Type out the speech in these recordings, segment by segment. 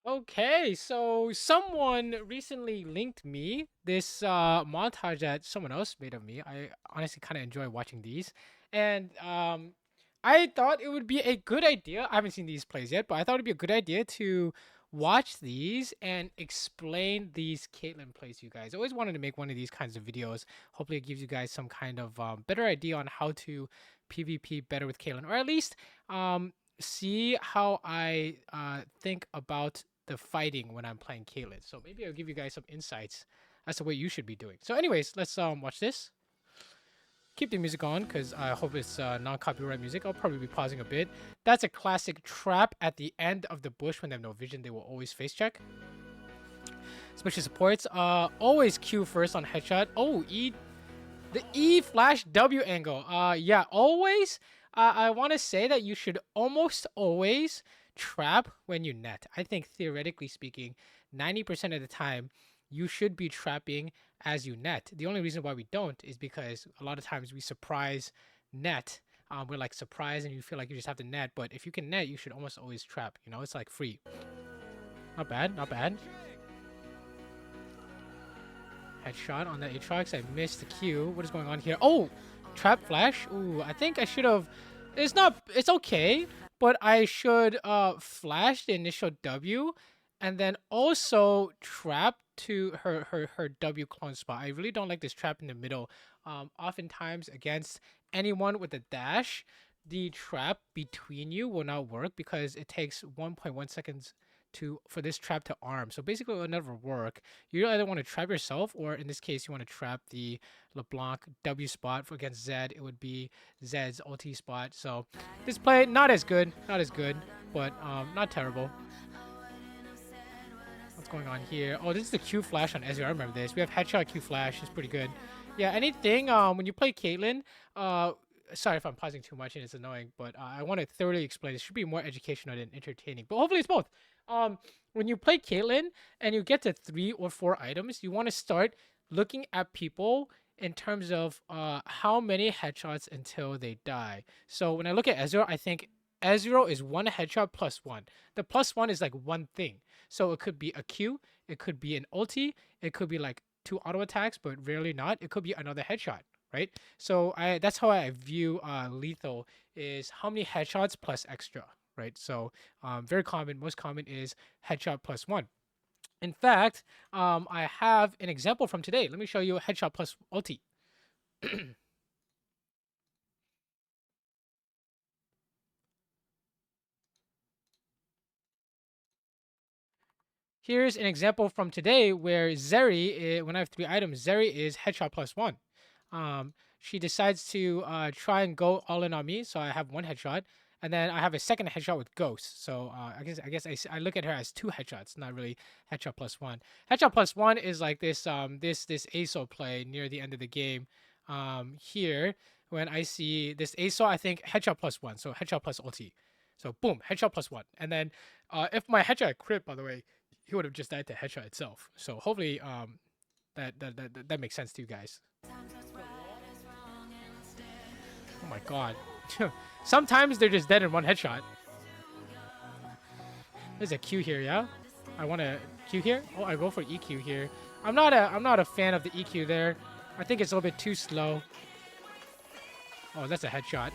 Okay, so someone recently linked me this montage that someone else made of me. I honestly kind of enjoy watching these, and I thought it would be a good idea. I haven't seen these plays yet, but I thought it'd be a good idea to watch these and explain these Caitlyn plays to you guys. I always wanted to make one of these kinds of videos. Hopefully, it gives you guys some kind of better idea on how to PvP better with Caitlyn, or at least see how I think about the fighting when I'm playing Caitlyn. So maybe I'll give you guys some insights as to what you should be doing. So, anyways, let's watch this. Keep the music on because I hope it's non-copyright music. I'll probably be pausing a bit. That's a classic trap at the end of the bush when they have no vision. They will always face check. Especially supports. Always Q first on headshot. Oh, the E flash W angle. Yeah, always. I want to say that you should almost always trap when you net. I think theoretically speaking, 90% of the time, you should be trapping as you net. The only reason why we don't is because a lot of times we surprise net. We're like surprised and you feel like you just have to net. But if you can net, you should almost always trap. You know, it's like free. Not bad, not bad. Headshot on the Aatrox. I missed the Q. What is going on here? Oh, trap flash. Ooh, I think I should have. It's not. It's okay, but I should flash the initial W, and then also trap to her W clone spot. I really don't like this trap in the middle. Oftentimes against anyone with a dash, the trap between you will not work because it takes 1.1 seconds for this trap to arm. So basically, it will never work. You either want to trap yourself, or in this case, you want to trap the LeBlanc W spot for against Zed. It would be Zed's ulti spot. So this play not as good, but not terrible. What's going on here? Oh, this is the Q flash on Ezreal. I remember this. We have headshot Q flash. It's pretty good. Yeah, anything when you play Caitlyn, sorry if I'm pausing too much and it's annoying, but I want to thoroughly explain. This should be more educational than entertaining, but hopefully it's both. When you play Caitlyn and you get to 3 or 4 items, you want to start looking at people in terms of how many headshots until they die. So when I look at Ezreal, I think Ezreal is 1 headshot plus 1. The plus 1 is like one thing. So it could be a Q, it could be an ulti, it could be like 2 auto attacks, but rarely not. It could be another headshot, right? So that's how I view lethal is how many headshots plus extra, right? So very common, most common is headshot plus 1. In fact, I have an example from today. Let me show you a headshot plus ulti. Here's an example from today where Zeri, when I have 3 items, Zeri is headshot plus 1. She decides to try and go all in on me, so I have 1 headshot, and then I have a second headshot with Ghost. So I look at her as 2 headshots, not really headshot plus 1. Headshot plus 1 is like this this ASO play near the end of the game. Here when I see this ASO, I think headshot plus 1, so headshot plus ulti. So boom, headshot plus 1, and then if my headshot crit, by the way, he would have just died to headshot itself. So hopefully that makes sense to you guys. Oh my god. Sometimes they're just dead in 1 headshot. There's a Q here, yeah? I want a Q here? Oh, I go for EQ here. I'm not a fan of the EQ there. I think it's a little bit too slow. Oh, that's a headshot.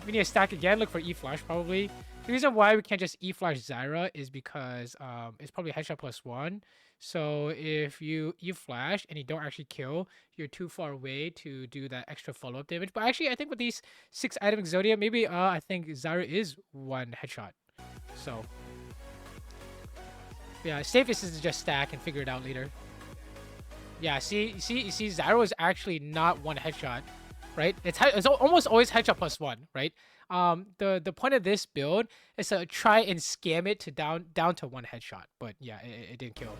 We need to stack again. Look for E flash probably. The reason why we can't just E flash Zyra is because it's probably headshot plus 1. So if you E flash and you don't actually kill, you're too far away to do that extra follow up damage. But actually, I think with these 6 item Exodia, maybe I think Zyra is 1 headshot. So yeah, safest is to just stack and figure it out later. Yeah, see, Zyra is actually not 1 headshot, right? It's almost always headshot plus 1, right? The point of this build is to try and scam it to down to 1 headshot, but yeah, it didn't kill.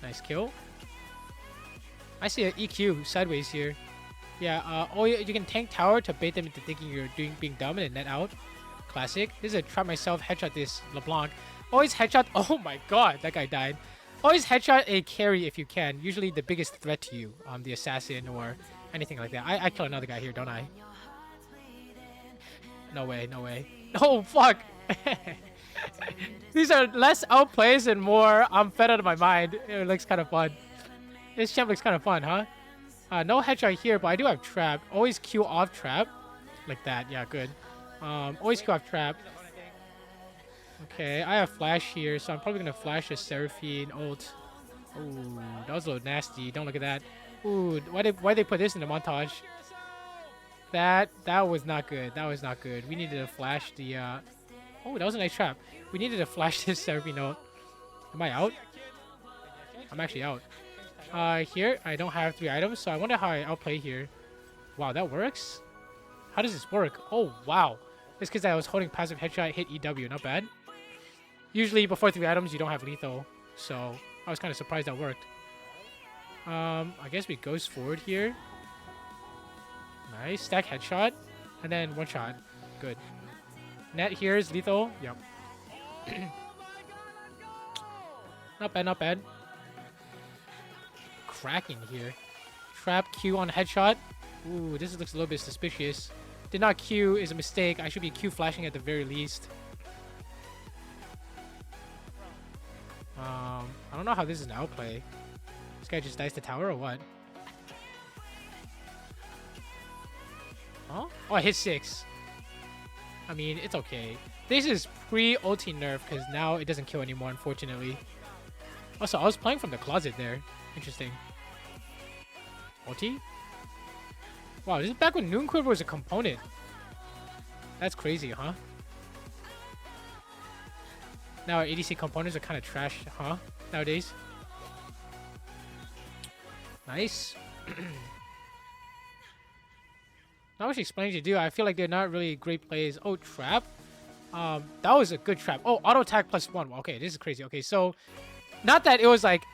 Nice kill. I see an EQ sideways here. Yeah, oh, you can tank tower to bait them into thinking you're being dumb and then net out. Classic. This is a try myself headshot this LeBlanc. Always headshot. Oh my god, that guy died. Always headshot a carry if you can. Usually the biggest threat to you, the assassin or anything like that. I kill another guy here, don't I? No way, no way. Oh, fuck! These are less outplays and more I'm fed out of my mind. It looks kind of fun. This champ looks kind of fun, huh? No headshot here, but I do have trap. Always Q off trap. Like that, yeah, good. Always Q off trap. Okay, I have flash here, so I'm probably gonna flash a Seraphine ult. Ooh, that was a little nasty. Don't look at that. Ooh, why they put this in the montage? That was not good. That was not good. We needed to flash the oh, that was a nice trap. We needed to flash this Seraphine ult. Am I out? I'm actually out. Here I don't have 3 items, so I wonder how I outplay here. Wow, that works? How does this work? Oh wow. It's because I was holding passive headshot, hit EW, not bad. Usually before 3 items you don't have lethal, so I was kind of surprised that worked. I guess we ghost forward here. Nice, stack headshot, and then 1 shot. Good. Net here is lethal. Yep. Not bad, not bad. Cracking here. Trap Q on headshot. Ooh, this looks a little bit suspicious. Did not Q is a mistake. I should be Q flashing at the very least. I don't know how this is an outplay. This guy just dies to tower or what? Huh? Oh, I hit 6. I mean, it's okay. This is pre-ulti nerf because now it doesn't kill anymore, unfortunately. Also, I was playing from the closet there. Interesting. Ulti? Wow, this is back when Noon Quiver was a component. That's crazy, huh? Now our ADC components are kind of trash, huh? Nowadays. Nice. Not much explaining to do. I feel like they're not really great plays. Oh, trap. That was a good trap. Oh, auto attack +1. Okay, this is crazy. Okay, so not that it was like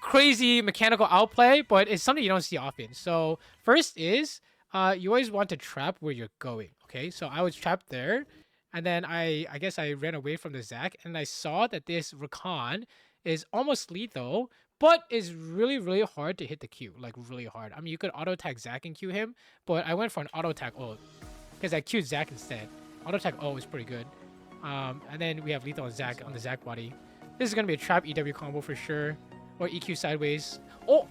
crazy mechanical outplay, but it's something you don't see often. So first is you always want to trap where you're going. Okay, so I was trapped there, and then I guess I ran away from the Zac, and I saw that this Rakan is almost lethal, but is really, really hard to hit the Q. Like, really hard. I mean, you could auto-attack Zac and Q him, but I went for an auto-attack ult, because I Q'd Zac instead. Auto-attack ult was pretty good. And then we have lethal on Zac, on the Zac body. This is going to be a trap EW combo for sure. Or EQ sideways. Oh!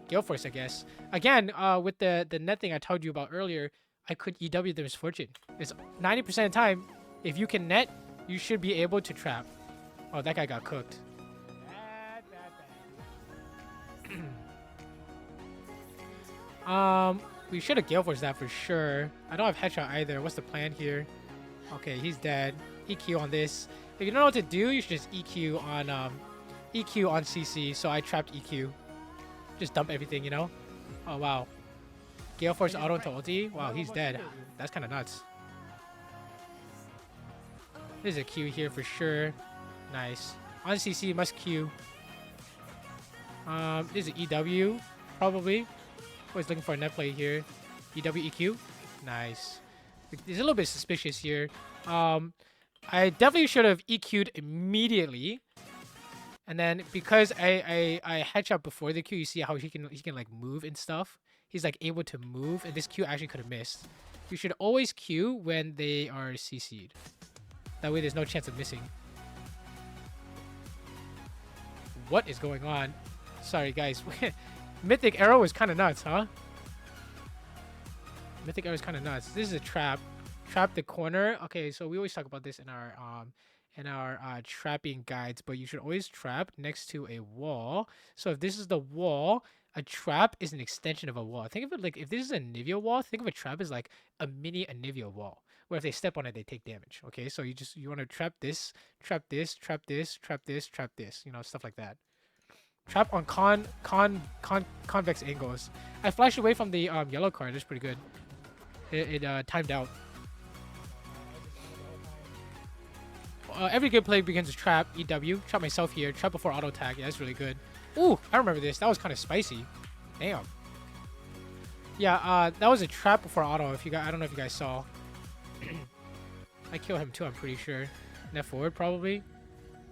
Gale Force, I guess. Again, with the net thing I told you about earlier, I could EW the Misfortune. It's 90% of the time, if you can net, you should be able to trap. Oh, that guy got cooked. We should have Gale Force that for sure. I don't have headshot either. What's the plan here? Okay, he's dead. EQ on this. If you don't know what to do, you should just EQ on CC. So I trapped EQ. Just dump everything, you know? Oh wow. Gale Force auto into ulti. Wow, he's dead. That's kind of nuts. There's a Q here for sure. Nice. On CC, must Q. There's an EW, probably. Always looking for a net play here. EW EQ. Nice. It's a little bit suspicious here. I definitely should have EQ'd immediately. And then because I headshot before the Q, you see how he can like move and stuff. He's like able to move, and this Q actually could have missed. You should always Q when they are CC'd. That way there's no chance of missing. What is going on? Sorry guys. Mythic Arrow is kind of nuts, huh? Mythic Arrow is kind of nuts. This is a trap. Trap the corner. Okay, so we always talk about this in our trapping guides, but you should always trap next to a wall. So if this is the wall, a trap is an extension of a wall. Think of it like if this is a Nivea wall, think of a trap as like a mini Nivea wall, where if they step on it, they take damage. Okay, so you want to trap this, trap this, trap this, trap this, trap this. You know, stuff like that. Trap on convex angles. I flashed away from the yellow card. That's pretty good. It timed out. Every good play begins with trap, EW. Trap myself here. Trap before auto attack. Yeah, that's really good. Ooh, I remember this. That was kind of spicy. Damn. Yeah, that was a trap before auto. If you guys, I don't know if you guys saw. I killed him too. I'm pretty sure. Net forward probably.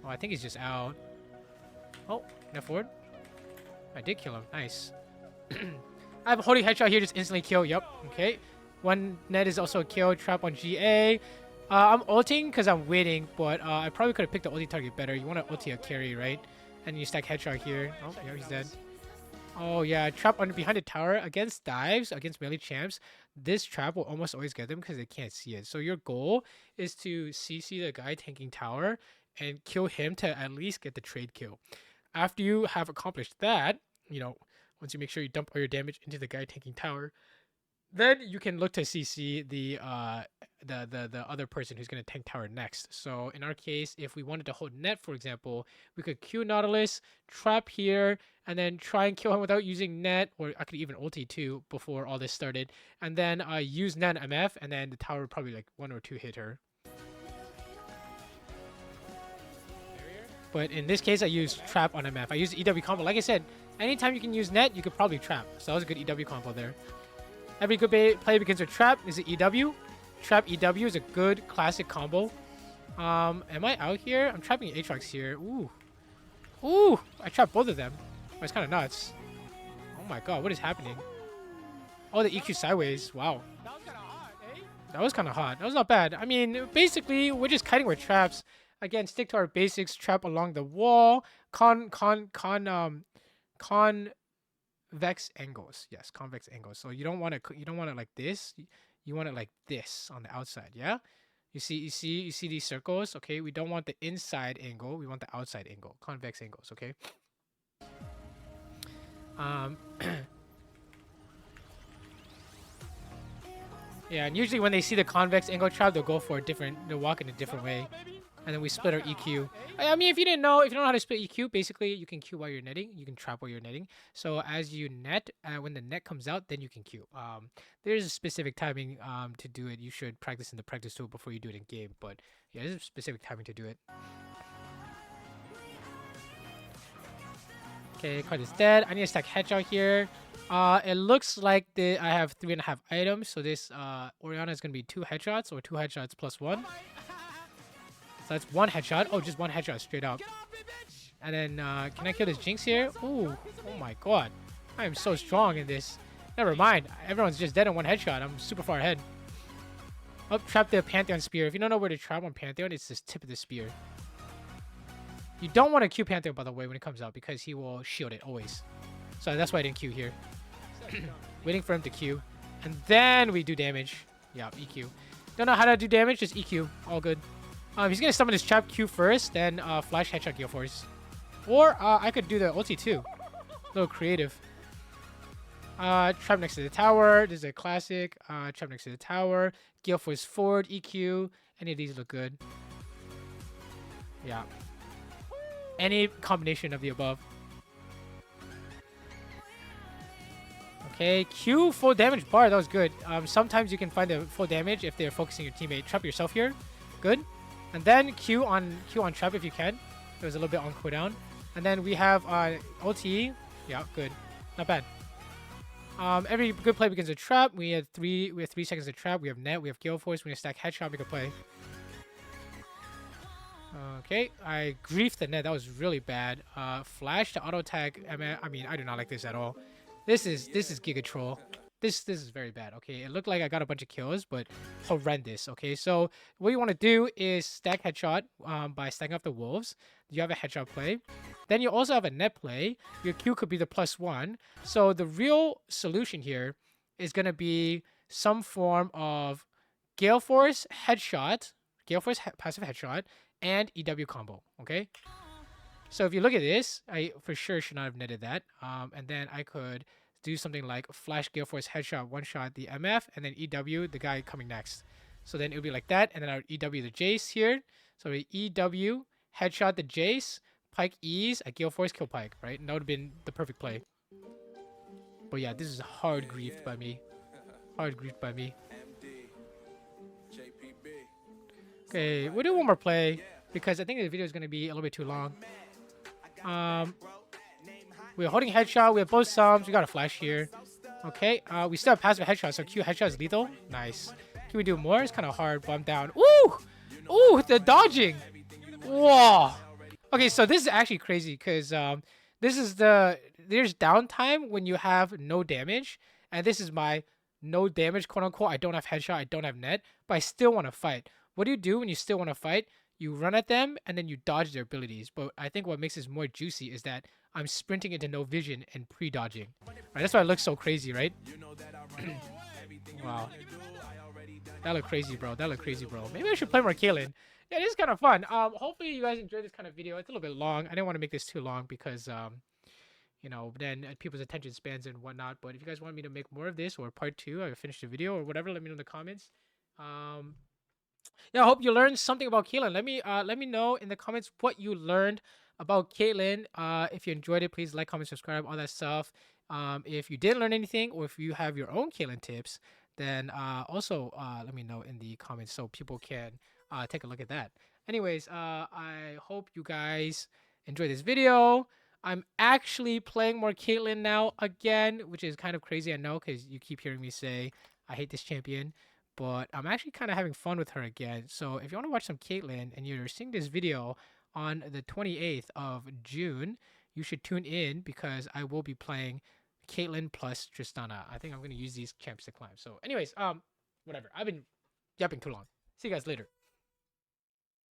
Oh, I think he's just out. Oh, net forward. I did kill him. Nice. I have a holding headshot here. Just instantly kill. Yep. Okay. One net is also a kill. Trap on GA. I'm ulting because I'm waiting, but I probably could have picked the ulti target better. You want to ulti a carry, right? And you stack headshot here. Oh, yeah, he's dead. Oh yeah, trap under behind the tower against dives, against melee champs. This trap will almost always get them because they can't see it. So your goal is to CC the guy tanking tower and kill him to at least get the trade kill. After you have accomplished that, once you make sure you dump all your damage into the guy tanking tower, then you can look to CC the other person who's going to tank tower next. So in our case, if we wanted to hold net, for example, we could Q Nautilus, trap here, and then try and kill him without using net, or I could even ulti too before all this started, and then use net MF, and then the tower would probably like 1 or 2 hit her. But in this case, I used trap on MF. I used EW combo. Like I said, anytime you can use net, you could probably trap. So that was a good EW combo there. Every good play begins with trap. Is it EW? Trap EW is a good classic combo. Am I out here? I'm trapping Aatrox here. Ooh. Ooh! I trapped both of them. Oh, it's kind of nuts. Oh my god, what is happening? Oh, the EQ sideways. Wow. That was kind of hot, eh? That was kind of hot. That was not bad. I mean, basically, we're just kiting with traps. Again, stick to our basics. Trap along the wall. Convex angles. Yes, convex angles. So you don't want it like this. You want it like this on the outside. Yeah. You see these circles. Okay. We don't want the inside angle. We want the outside angle. Convex angles. Okay. Yeah, and usually when they see the convex angle trap, they'll walk in a different way. And then we split our EQ. I mean, if you don't know how to split EQ, basically you can Q while you're netting. You can trap while you're netting. So as you net, when the net comes out, then you can Q. There's a specific timing to do it. You should practice in the practice tool before you do it in game. But yeah, there's a specific timing to do it. Okay, card is dead. I need to stack headshot here. It looks like I have 3.5 items. So this Orianna is going to be 2 headshots or 2 headshots plus 1. So that's 1 headshot. Oh, just 1 headshot straight up. And then, can I kill this Jinx here? Ooh, oh my god. I am so strong in this. Never mind. Everyone's just dead in 1 headshot. I'm super far ahead. Oh, trap the Pantheon Spear. If you don't know where to trap on Pantheon, it's this tip of the spear. You don't want to Q Pantheon, by the way, when it comes out, because he will shield it always. So that's why I didn't Q here. Waiting for him to Q. And then we do damage. Yeah, EQ. Don't know how to do damage, just EQ. All good. He's going to summon his trap Q first, then flash headshot Gale Force. Or I could do the ulti too. A little creative. Trap next to the tower. This is a classic. Trap next to the tower. Gale Force forward, EQ. Any of these look good. Yeah. Any combination of the above. Okay, Q full damage bar. That was good. Sometimes you can find the full damage if they're focusing your teammate. Trap yourself here. Good. And then Q on trap if you can. It was a little bit on cooldown. And then we have ulti. Yeah, good. Not bad. Every good play begins with trap. We have 3 seconds to trap. We have net. We have Gale Force. We have stack headshot. Make a play. Okay, I griefed the net. That was really bad. Flash to auto tag. I mean, I do not like this at all. This is Giga Troll. This is very bad. Okay, it looked like I got a bunch of kills, but horrendous. Okay, so what you want to do is stack headshot by stacking up the wolves. You have a headshot play. Then you also have a net play. Your Q could be the +1. So the real solution here is going to be some form of Gale Force headshot, Gale Force passive headshot, and EW combo. Okay. So if you look at this, I for sure should not have netted that. And then I could do something like flash Gale Force headshot, 1-shot the MF, and then EW the guy coming next. So then it would be like that, and then I would EW the Jace here. So we EW headshot the Jace, Pike E's at Gale Force kill Pike, right? And that would have been the perfect play. But yeah, this is hard griefed by me. Hard griefed by me. Okay, we'll do one more play because I think the video is going to be a little bit too long. We're holding headshot. We have both sums. We got a flash here. Okay, we still have passive headshot, so Q headshot is lethal. Nice. Can we do more? It's kind of hard, but I'm down. Ooh! Ooh, the dodging! Whoa! Okay, so this is actually crazy because there's downtime when you have no damage, and this is my no damage, quote unquote. I don't have headshot, I don't have net, but I still want to fight. What do you do when you still want to fight? You run at them and then you dodge their abilities. But I think what makes this more juicy is that I'm sprinting into no vision and pre-dodging. Right, that's why it looks so crazy, right? Wow. That looked crazy, bro. That looked crazy, bro. Maybe I should play more Caitlyn. Yeah, it is kind of fun. Hopefully you guys enjoyed this kind of video. It's a little bit long. I didn't want to make this too long because you know, then people's attention spans and whatnot. But if you guys want me to make more of this or part 2, I finish the video or whatever, let me know in the comments. Yeah, I hope you learned something about Caitlyn. Let me know in the comments what you learned about Caitlyn. If you enjoyed it, please like, comment, subscribe, all that stuff. If you didn't learn anything or if you have your own Caitlyn tips, then also let me know in the comments so people can take a look at that. Anyways, I hope you guys enjoyed this video. I'm actually playing more Caitlyn now again, which is kind of crazy, I know, because you keep hearing me say I hate this champion. But I'm actually kind of having fun with her again. So if you want to watch some Caitlyn and you're seeing this video on the 28th of June, you should tune in because I will be playing Caitlyn plus Tristana. I think I'm going to use these champs to climb. So anyways, whatever. I've been yapping too long. See you guys later.